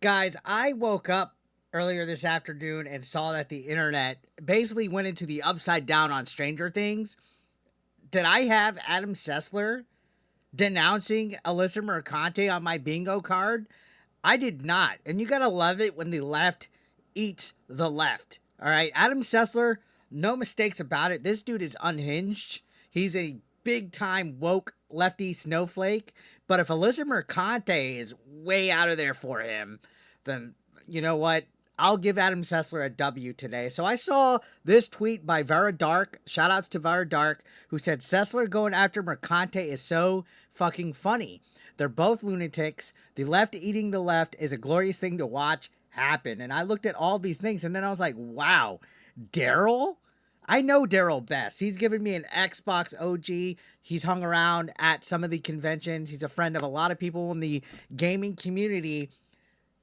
Guys, I woke up earlier this afternoon and saw that the internet basically went into the upside down on Stranger Things. Did I have Adam Sessler denouncing Alyssa Mercante on my bingo card? I did not. And you gotta love it when the left eats the left. All right. Adam Sessler, no mistakes about it. This dude is unhinged. He's a big time woke lefty snowflake. But if Alyssa Mercante is way out of there for him, then you know what? I'll give Adam Sessler a W today. So I saw this tweet by Vera Dark. Shout outs to Vera Dark, who said Sessler going after Mercante is so fucking funny. They're both lunatics. The left eating the left is a glorious thing to watch happen. And I looked at all these things and then I was like, wow, Daryl? I know Daryl best. He's given me an Xbox OG. He's hung around at some of the conventions. He's a friend of a lot of people in the gaming community.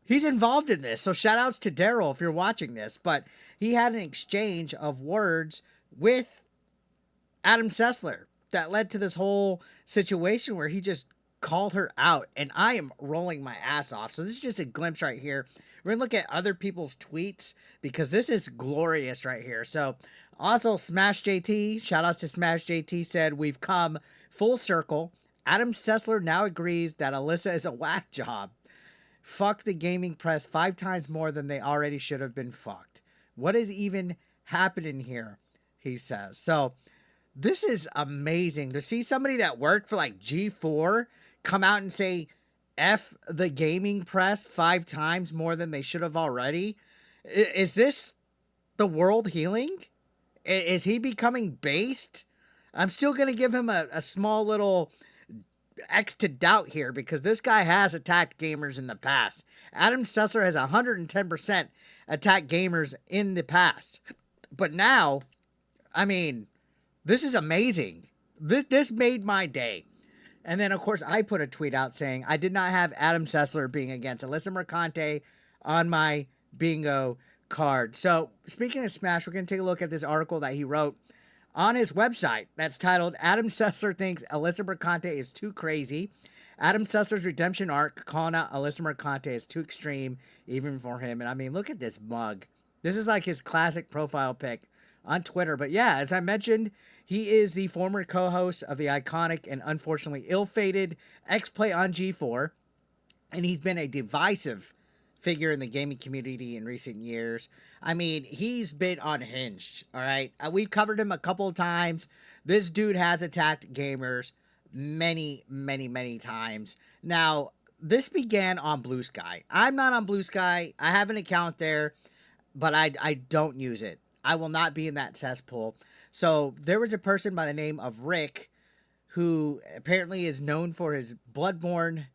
He's involved in this. So shout outs to Daryl if you're watching this. But he had an exchange of words with Adam Sessler that led to this whole situation where he just called her out. And I am rolling my ass off. So this is just a glimpse right here. We're going to look at other people's tweets because this is glorious right here. So also Smash JT, shout outs to Smash JT, said we've come full circle. Adam Sessler now agrees that Alyssa is a whack job. Fuck the gaming press 5 times more than they already should have been fucked. What is even happening here? He says. So this is amazing to see somebody that worked for like G4 come out and say F the gaming press 5 times more than they should have already. Is this the world healing? Is he becoming based? I'm still going to give him a small little X to doubt here because this guy has attacked gamers in the past. Adam Sessler has 110% attacked gamers in the past. But now, I mean, this is amazing. This made my day. And then, of course, I put a tweet out saying I did not have Adam Sessler being against Alyssa Mercante on my bingo card. So, speaking of Smash, we're going to take a look at this article that he wrote on his website that's titled Adam Sessler Thinks Alyssa Mercante is Too Crazy. Adam Sessler's redemption arc calling out Alyssa Mercante is too extreme even for him. And I mean, look at this mug. This is like his classic profile pic on Twitter. But yeah, as I mentioned, he is the former co-host of the iconic and unfortunately ill-fated Xplay on G4. And he's been a divisive figure in the gaming community in recent years. I mean, he's been unhinged, all right? We've covered him a couple of times. This dude has attacked gamers many, many, many times. Now, this began on BlueSky. I'm not on BlueSky. I have an account there, but I don't use it. I will not be in that cesspool. So there was a person by the name of Rick who apparently is known for his Bloodborne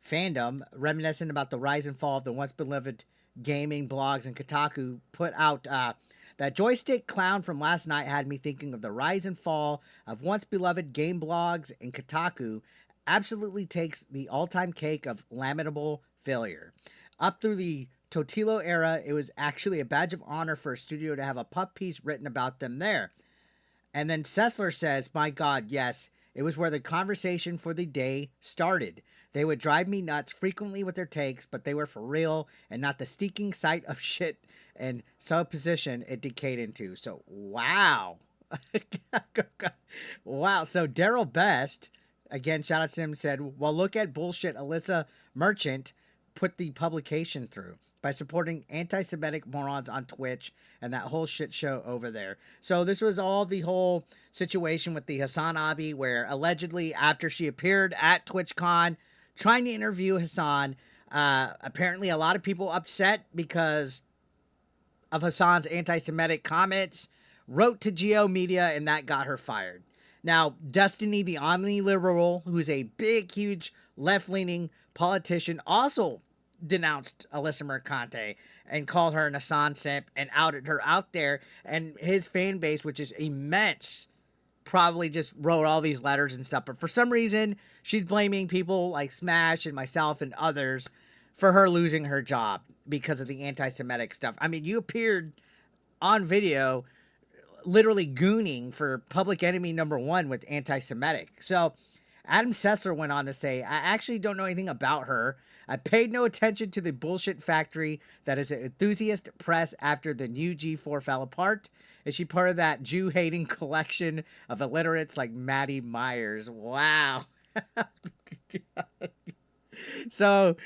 fandom, reminiscent about the rise and fall of the once beloved gaming blogs, and Kotaku put out that joystick clown from last night had me thinking of the rise and fall of once beloved game blogs, and Kotaku absolutely takes the all-time cake of lamentable failure. Up through the Totilo era, it was actually a badge of honor for a studio to have a puff piece written about them there. And then Sessler says, my God, yes, it was where the conversation for the day started. They would drive me nuts frequently with their takes, but they were for real and not the stinking sight of shit and supposition it decayed into. So, wow. Wow. So, Daryl Best, again, shout out to him, said, well, look at bullshit Alyssa Merchant put the publication through by supporting anti-Semitic morons on Twitch and that whole shit show over there. So this was all the whole situation with the Hassan Abi, where allegedly after she appeared at TwitchCon trying to interview Hassan, apparently a lot of people upset because of Hassan's anti-Semitic comments, wrote to Geo Media, and that got her fired. Now, Destiny, the omni-liberal, who's a big, huge left-leaning politician, also denounced Alyssa Mercante and called her an Hassan simp and outed her out there. And his fan base, which is immense, probably just wrote all these letters and stuff. But for some reason, she's blaming people like Smash and myself and others for her losing her job because of the anti-Semitic stuff. I mean, you appeared on video literally gooning for public enemy number one with anti-Semitic. So Adam Sessler went on to say, I actually don't know anything about her. I paid no attention to the bullshit factory that is an enthusiast press after the new G4 fell apart. Is she part of that Jew-hating collection of illiterates like Maddie Myers? Wow. So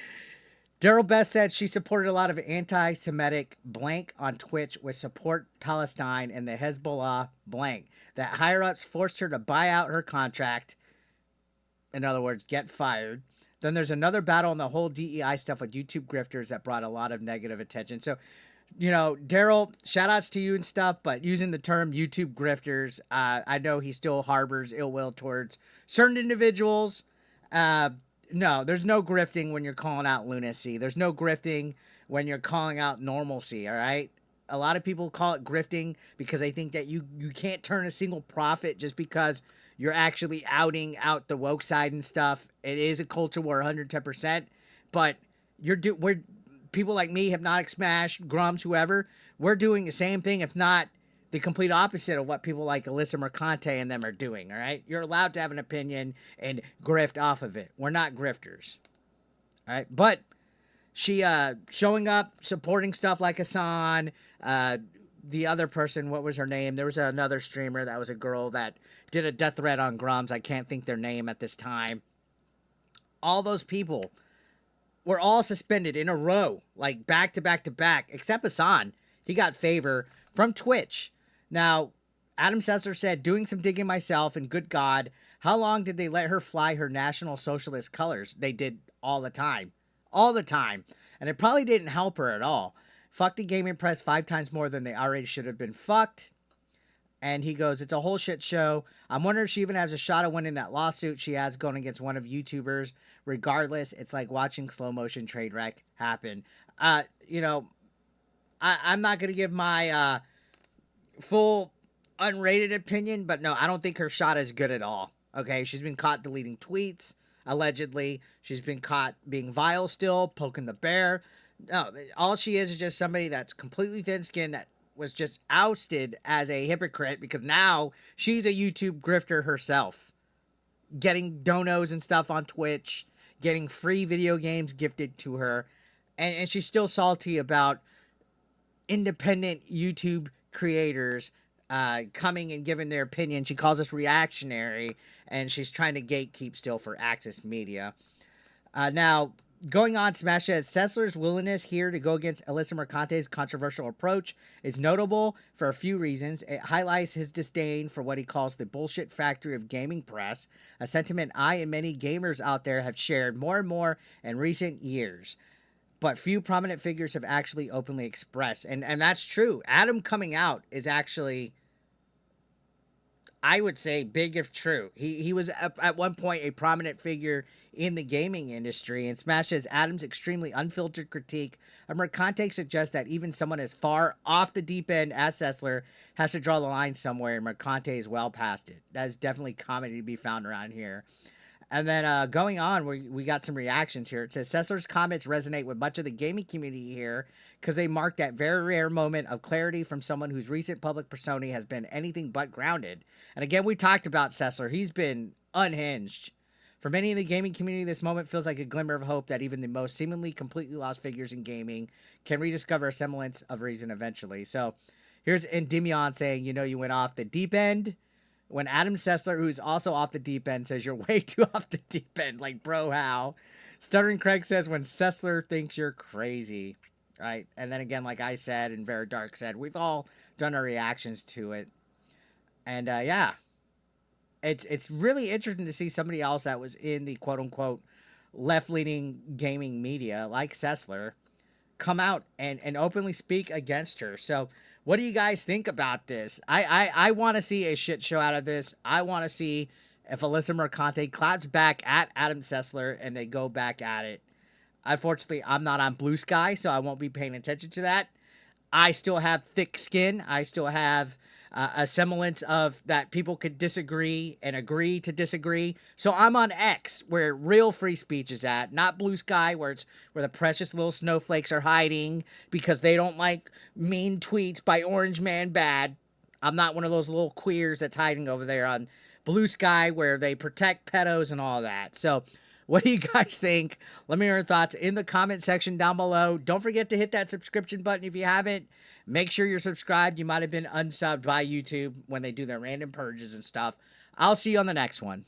Daryl Best said she supported a lot of anti-Semitic blank on Twitch with support Palestine and the Hezbollah blank. That higher-ups forced her to buy out her contract. In other words, get fired. Then there's another battle on the whole DEI stuff with YouTube grifters that brought a lot of negative attention. So, Daryl, shout outs to you and stuff, but using the term YouTube grifters, I know he still harbors ill will towards certain individuals. No, there's no grifting when you're calling out lunacy. There's no grifting when you're calling out normalcy, all right? A lot of people call it grifting because they think that you can't turn a single profit just because you're actually outing out the woke side and stuff. It is a culture war 110%, but we're people like me, Hypnotic Smash, Grums, whoever, we're doing the same thing, if not the complete opposite of what people like Alyssa Mercante and them are doing, all right? You're allowed to have an opinion and grift off of it. We're not grifters, all right? But she showing up, supporting stuff like Hassan, the other person, what was her name? There was another streamer that was a girl that did a death threat on Grums. I can't think their name at this time. All those people were all suspended in a row, like back to back to back, except Hassan. He got favor from Twitch. Now, Adam Sessler said, doing some digging myself, and good God, how long did they let her fly her National Socialist colors? They did all the time. All the time. And it probably didn't help her at all. Fucked the gaming press 5 times more than they already should have been fucked. And he goes, it's a whole shit show. I'm wondering if she even has a shot of winning that lawsuit she has going against one of YouTubers. Regardless, it's like watching slow motion trade wreck happen. I'm not going to give my full unrated opinion, but no, I don't think her shot is good at all. Okay, she's been caught deleting tweets, allegedly. She's been caught being vile still, poking the bear. No, all she is just somebody that's completely thin-skinned that was just ousted as a hypocrite because now she's a YouTube grifter herself. Getting donos and stuff on Twitch, getting free video games gifted to her, and she's still salty about independent YouTube creators coming and giving their opinion. She calls us reactionary, and she's trying to gatekeep still for Access Media. Now, going on, Smash says, Sessler's willingness here to go against Alyssa Mercante's controversial approach is notable for a few reasons. It highlights his disdain for what he calls the bullshit factory of gaming press, a sentiment I and many gamers out there have shared more and more in recent years. But few prominent figures have actually openly expressed. And that's true. Adam coming out is actually, I would say, big if true. He was at one point a prominent figure in the gaming industry, and Smash says Adam's extremely unfiltered critique of Mercante suggests that even someone as far off the deep end as Sessler has to draw the line somewhere, and Mercante is well past it. That is definitely comedy to be found around here. And then going on, we got some reactions here. It says, Sessler's comments resonate with much of the gaming community here because they mark that very rare moment of clarity from someone whose recent public persona has been anything but grounded. And again, we talked about Sessler. He's been unhinged. For many in the gaming community, this moment feels like a glimmer of hope that even the most seemingly completely lost figures in gaming can rediscover a semblance of reason eventually. So here's Endymion saying, you went off the deep end. When Adam Sessler, who's also off the deep end, says you're way too off the deep end. Like, bro, how? Stuttering Craig says when Sessler thinks you're crazy. Right? And then again, like I said and Very Dark said, we've all done our reactions to it. And yeah. It's really interesting to see somebody else that was in the quote-unquote left-leaning gaming media, like Sessler, come out and openly speak against her. So what do you guys think about this? I want to see a shit show out of this. I want to see if Alyssa Mercante claps back at Adam Sessler and they go back at it. Unfortunately, I'm not on BlueSky, so I won't be paying attention to that. I still have thick skin. I still have a semblance of that people could disagree and agree to disagree. So I'm on X, where real free speech is at, not BlueSky, where the precious little snowflakes are hiding because they don't like mean tweets by Orange Man Bad. I'm not one of those little queers that's hiding over there on BlueSky, where they protect pedos and all that. So What do you guys think? Let me know your thoughts in the comment section down below. Don't forget to hit that subscription button if you haven't. Make sure you're subscribed. You might have been unsubbed by YouTube when they do their random purges and stuff. I'll see you on the next one.